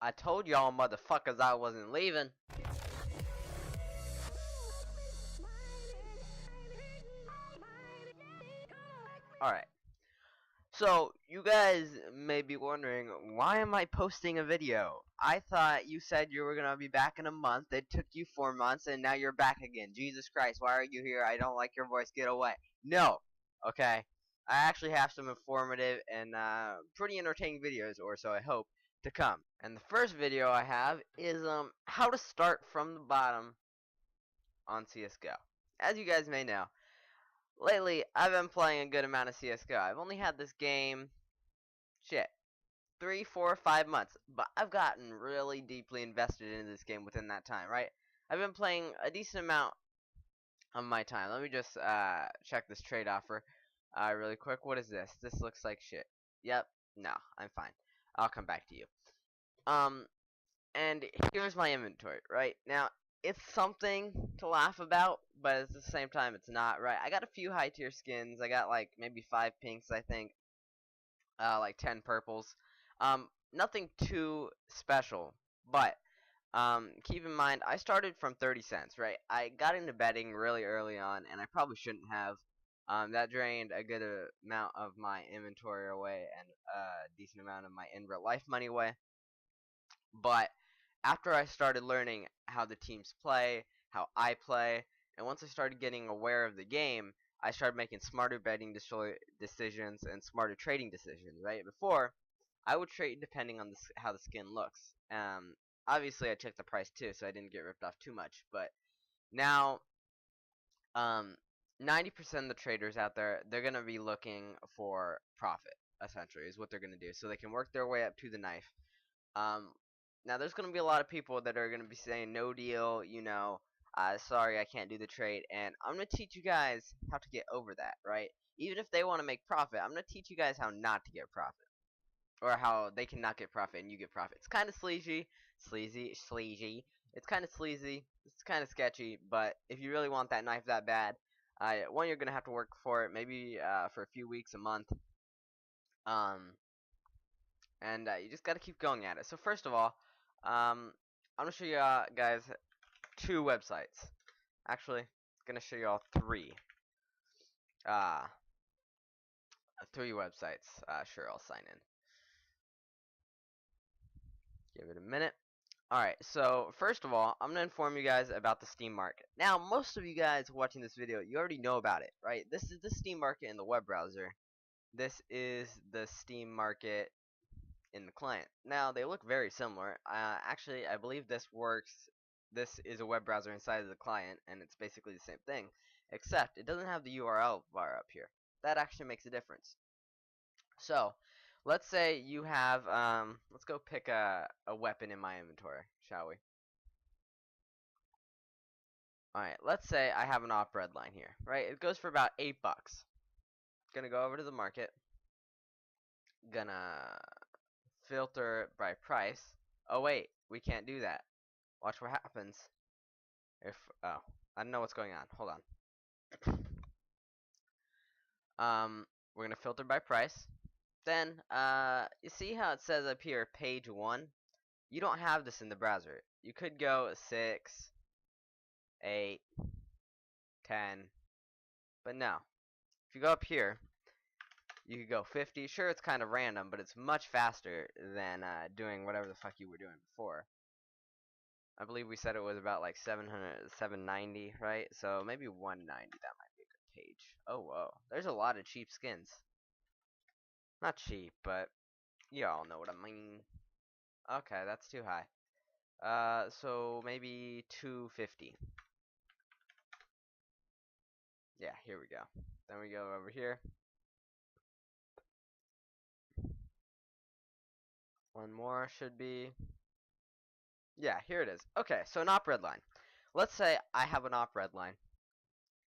I told y'all motherfuckers I wasn't leaving. Alright. So, you guys may be wondering, why am I posting a video? I thought you said you were gonna be back in a month. It took you 4 months, and now you're back again. Jesus Christ, why are you here? I don't like your voice. Get away. No. Okay. I actually have some informative and pretty entertaining videos, or so I hope, to come. And the first video I have is how to start from the bottom on CSGO. As you guys may know, lately I've been playing a good amount of CSGO. I've only had this game, shit, 3, 4, 5 months, but I've gotten really deeply invested into this game within that time, right? I've been playing a decent amount of my time. Let me just check this trade offer really quick. What is this? This looks like shit. Yep. No, I'm fine. I'll come back to you. And here's my inventory, right? Now, it's something to laugh about, but at the same time, it's not, right? I got a few high tier skins. I got like maybe 5 pinks, I think. Like 10 purples. Nothing too special, but keep in mind, I started from 30 cents, right? I got into betting really early on, and I probably shouldn't have. That drained a good amount of my inventory away and a decent amount of my in real life money away. But after I started learning how the teams play, how I play, and once I started getting aware of the game, I started making smarter betting decisions and smarter trading decisions, right? Before, I would trade depending on how the skin looks. Obviously, I checked the price too, so I didn't get ripped off too much. But now, 90% of the traders out there, they're going to be looking for profit, essentially, is what they're going to do. So they can work their way up to the knife. Now, there's going to be a lot of people that are going to be saying, no deal, sorry, I can't do the trade. And I'm going to teach you guys how to get over that, right? Even if they want to make profit, I'm going to teach you guys how not to get profit. Or how they cannot get profit and you get profit. It's kind of sleazy. It's kind of sleazy. It's kind of sketchy. But if you really want that knife that bad, one, you're going to have to work for it. Maybe for a few weeks, a month. And you just got to keep going at it. So first of all, I'm going to show you guys 2 websites. Actually, I'm going to show you all 3. 3 websites. Sure, I'll sign in. Give it a minute. Alright, so first of all, I'm going to inform you guys about the Steam market. Now, most of you guys watching this video, you already know about it, right? This is the Steam market in the web browser. This is the Steam market in the client. Now, they look very similar. Actually, I believe this works. This is a web browser inside of the client, and it's basically the same thing, except it doesn't have the URL bar up here. That actually makes a difference. So, let's say you have, let's go pick a weapon in my inventory, shall we? Alright, let's say I have an op red line here, right? It goes for about $8. Gonna go over to the market. Gonna filter by price. Oh wait, we can't do that. Watch what happens if, oh, I don't know what's going on. Hold on. We're gonna filter by price. Then, you see how it says up here, page 1? You don't have this in the browser. You could go 6, 8, 10, but no. If you go up here, you could go 50. Sure, it's kind of random, but it's much faster than doing whatever the fuck you were doing before. I believe we said it was about like 790, right? So maybe 190, that might be a good page. Oh, whoa. There's a lot of cheap skins. Not cheap, but you all know what I mean. Okay, that's too high. So maybe 250. Yeah, here we go. Then we go over here. One more should be. Yeah, here it is. Okay, so an op red line. Let's say I have an op red line,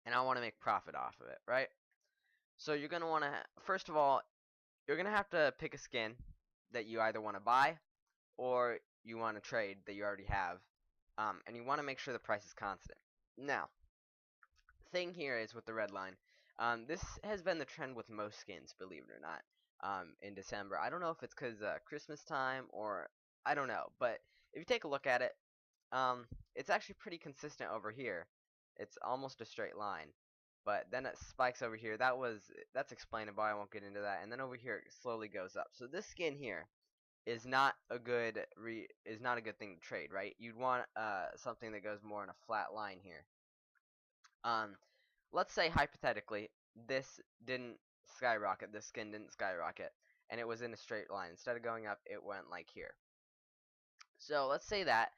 and I want to make profit off of it, right? So you're going to want to, first of all, you're going to have to pick a skin that you either want to buy or you want to trade that you already have. And you want to make sure the price is constant. Now, thing here is with the red line, this has been the trend with most skins, believe it or not, in December. I don't know if it's because Christmas time or I don't know, but if you take a look at it, it's actually pretty consistent over here. It's almost a straight line, but then it spikes over here. That's explainable. I won't get into that. And then over here it slowly goes up. So this skin here is not a good thing to trade, right? You'd want something that goes more in a flat line here. Um, let's say hypothetically this didn't skyrocket. This skin didn't skyrocket, and it was in a straight line. Instead of going up, it went like here. So let's say that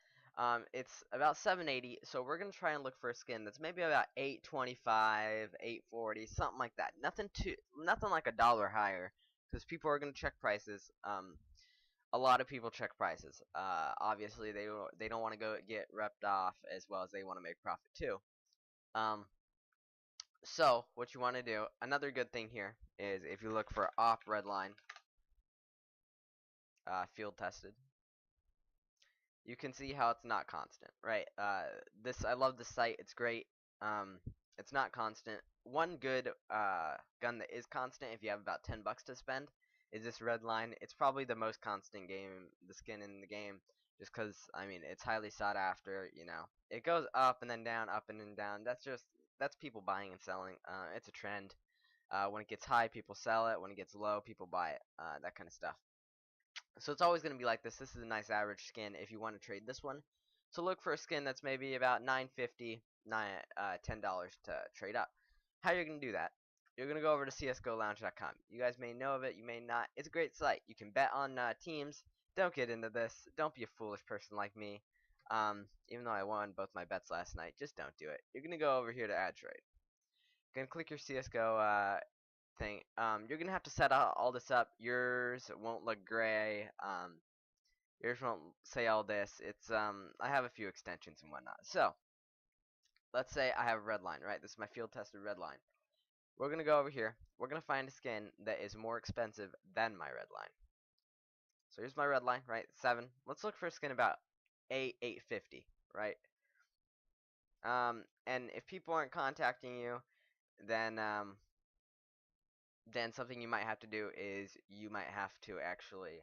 it's about 780. So we're gonna try and look for a skin that's maybe about 825, 840, something like that. Nothing like $1 higher, because people are gonna check prices. A lot of people check prices. Obviously they don't want to go get repped off, as well as they want to make profit too. Um, so what you want to do, another good thing here is if you look for op redline, field tested, you can see how it's not constant, right? I love this site. It's great. Um, it's not constant. One good gun that is constant, if you have about $10 to spend, is this red line. It's probably the most constant the skin in the game, just because I mean it's highly sought after. You know, it goes up and then down, up and then down. That's people buying and selling. It's a trend. When it gets high, people sell it. When it gets low, people buy it. That kind of stuff. So it's always going to be like this. This is a nice average skin if you want to trade this one. So look for a skin that's maybe about $9.50, $10 to trade up. How you're going to do that? You're going to go over to csgolounge.com. You guys may know of it, you may not. It's a great site. You can bet on teams. Don't get into this. Don't be a foolish person like me. Even though I won both my bets last night, just don't do it. You're going to go over here to add trade. You're going to click your CSGO thing. You're gonna have to set all this up. Yours won't look gray. Yours won't say all this. I have a few extensions and whatnot. So let's say I have a red line, right? This is my field tested red line. We're gonna go over here. We're gonna find a skin that is more expensive than my red line. So here's my red line, right? 7. Let's look for a skin about 850, right? And if people aren't contacting you, then something you might have to do is you might have to actually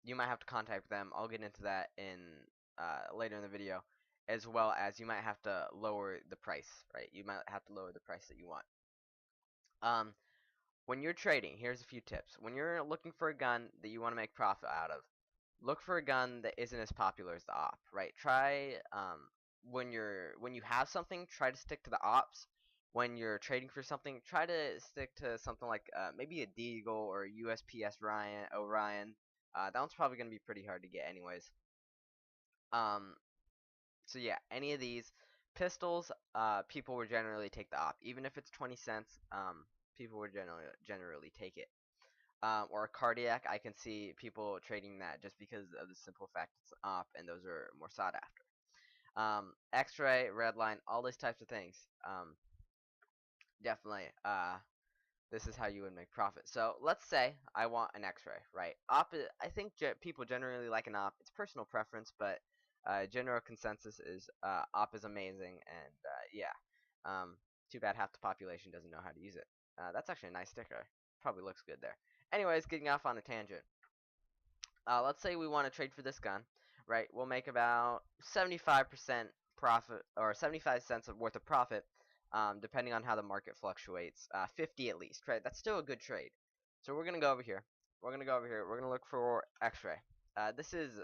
you might have to contact them. I'll get into that in later in the video, as well as you might have to lower the price, right? You might have to lower the price that you want. When you're trading, here's a few tips. When you're looking for a gun that you want to make profit out of, look for a gun that isn't as popular as the op, right? Try when you have something, try to stick to the ops. When you're trading for something, try to stick to something like maybe a Deagle or a USPS Orion. That one's probably gonna be pretty hard to get anyways. Um, so yeah, any of these pistols, people would generally take the op, even if it's 20 cents. People would generally take it. Or a cardiac, I can see people trading that just because of the simple fact it's op, and those are more sought after. X-ray, red line, all these types of things. Definitely. This is how you would make profit. So let's say I want an X-ray, right? I think people generally like an op. It's personal preference, but general consensus is op is amazing, and yeah. Too bad half the population doesn't know how to use it. That's actually a nice sticker. Probably looks good there. Anyways, getting off on a tangent. Let's say we want to trade for this gun, right? We'll make about 75% profit, or 75 cents worth of profit, depending on how the market fluctuates. 50 at least, right? That's still a good trade. So we're gonna go over here. We're gonna look for X-ray. This is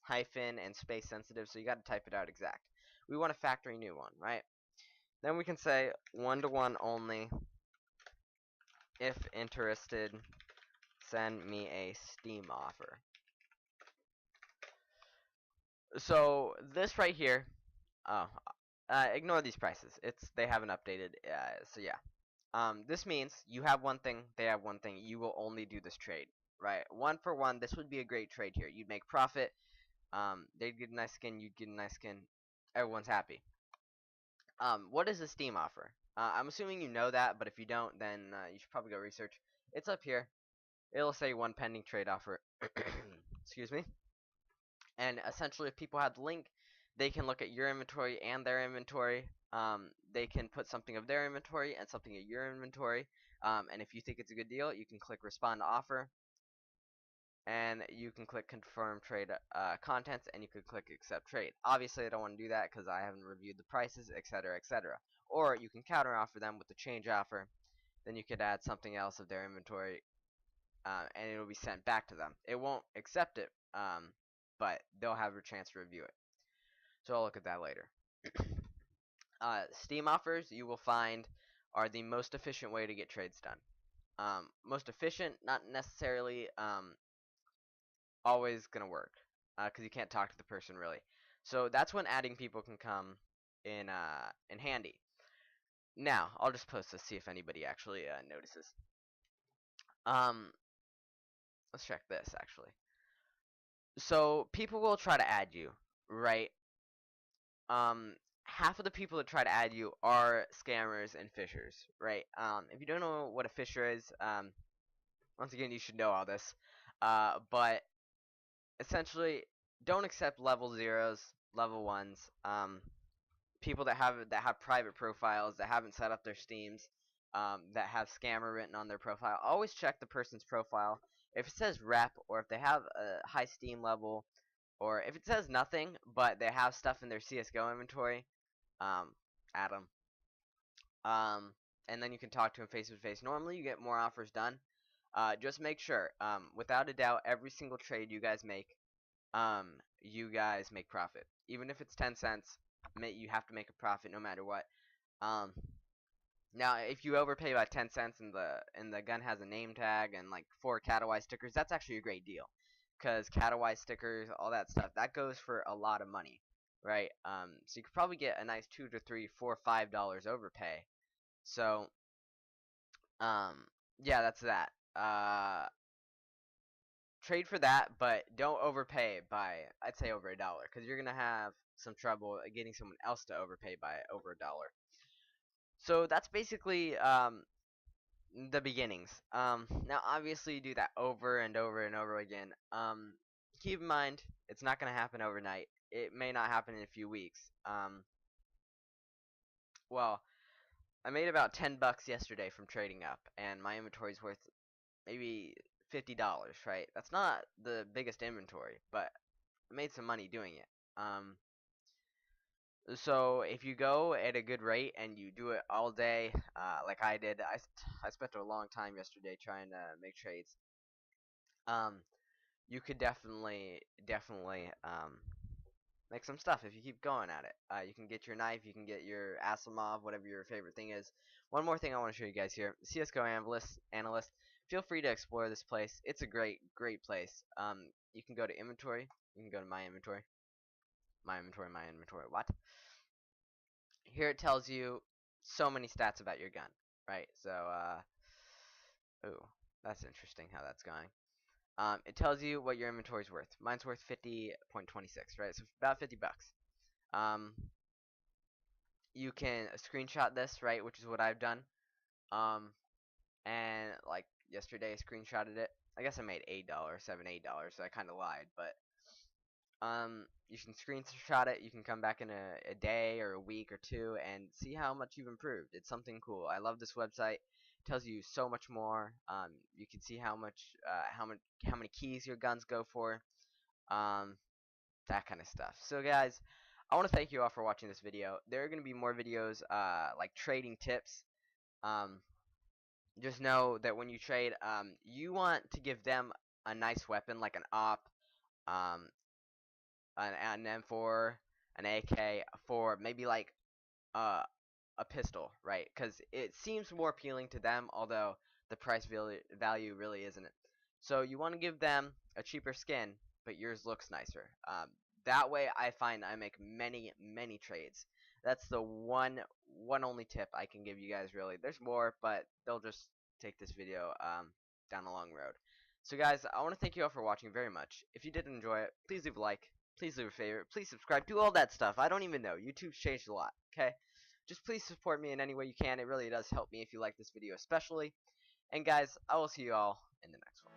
hyphen and space sensitive, so you got to type it out exact. We want a factory new one, right? Then we can say 1-to-1 only. If interested, send me a Steam offer. So this right here, ignore these prices. They haven't updated. So yeah. This means you have one thing, they have one thing. You will only do this trade, right? 1 for 1. This would be a great trade here. You'd make profit. They'd get a nice skin. You'd get a nice skin. Everyone's happy. What is the Steam offer? I'm assuming you know that, but if you don't, then you should probably go research. It's up here. It'll say 1 pending trade offer. Excuse me. And essentially, if people have the link, they can look at your inventory and their inventory. They can put something of their inventory and something of your inventory. And if you think it's a good deal, you can click respond to offer. and you can click confirm trade contents, and you can click accept trade. Obviously I don't want to do that because I haven't reviewed the prices, etc., etc. Or you can counter offer them with the change offer. Then you could add something else of their inventory, and it will be sent back to them. It won't accept it, but they'll have a chance to review it. So I'll look at that later. Steam offers, you will find, are the most efficient way to get trades done. Most efficient, not necessarily always going to work, because you can't talk to the person really. So that's when adding people can come in handy. Now, I'll just post this, see if anybody actually notices. Let's check this, actually. So people will try to add you, right? Half of the people that try to add you are scammers and fishers, right? If you don't know what a fisher is, once again, you should know all this. But essentially, don't accept level 0s, level 1s, people that have private profiles, that haven't set up their Steams, that have scammer written on their profile. Always check the person's profile. If it says rep, or if they have a high Steam level, or if it says nothing, but they have stuff in their CSGO inventory, add them. And then you can talk to them face to face. Normally, you get more offers done. Just make sure, without a doubt, every single trade you guys make, you guys make profit. Even if it's 10 cents, you have to make a profit no matter what. Now, if you overpay by 10 cents and the gun has a name tag and like 4 Catawai stickers, that's actually a great deal. Because Catawai stickers, all that stuff, that goes for a lot of money, right? So you could probably get a nice $2 to $3, $4, $5 overpay. So, yeah, that's that. Trade for that, but don't overpay by, I'd say, over $1, because you're gonna have some trouble getting someone else to overpay by over $1. So that's basically the beginnings. Now obviously you do that over and over and over again. Keep in mind, it's not gonna happen overnight. It may not happen in a few weeks. Well, I made about $10 yesterday from trading up, and my inventory's worth maybe $50, right? That's not the biggest inventory, but I made some money doing it. So if you go at a good rate and you do it all day, like I did, I spent a long time yesterday trying to make trades. You could definitely make some stuff if you keep going at it. You can get your knife, you can get your Asimov, whatever your favorite thing is. One more thing I want to show you guys here: CS:GO analyst. Feel free to explore this place. It's a great place. You can go to inventory. You can go to my inventory. My inventory. What? Here it tells you so many stats about your gun, right? So, ooh, that's interesting how that's going. It tells you what your inventory's worth. Mine's worth 50.26, right? So about $50. You can screenshot this, right? Which is what I've done. And like yesterday, I screenshotted it. I guess I made $8, $8, so I kind of lied, but you can screenshot it. You can come back in a day or a week or two and see how much you've improved. It's something cool. I love this website. It tells you so much more. You can see how many keys your guns go for, that kind of stuff. So guys, I want to thank you all for watching this video. There are going to be more videos like trading tips. Just know that when you trade, you want to give them a nice weapon like an op, an M4, an AK, for maybe like a pistol, right? Because it seems more appealing to them, although the price value really isn't. So you want to give them a cheaper skin, but yours looks nicer. That way, I find I make many trades. That's the one only tip I can give you guys. Really, there's more, but they'll just take this video down a long road. So guys, I want to thank you all for watching very much. If you did enjoy it, please leave a like. Please leave a favorite. Please subscribe. Do all that stuff. I don't even know. YouTube's changed a lot. Okay? Just please support me in any way you can. It really does help me if you like this video especially. And guys, I will see you all in the next one.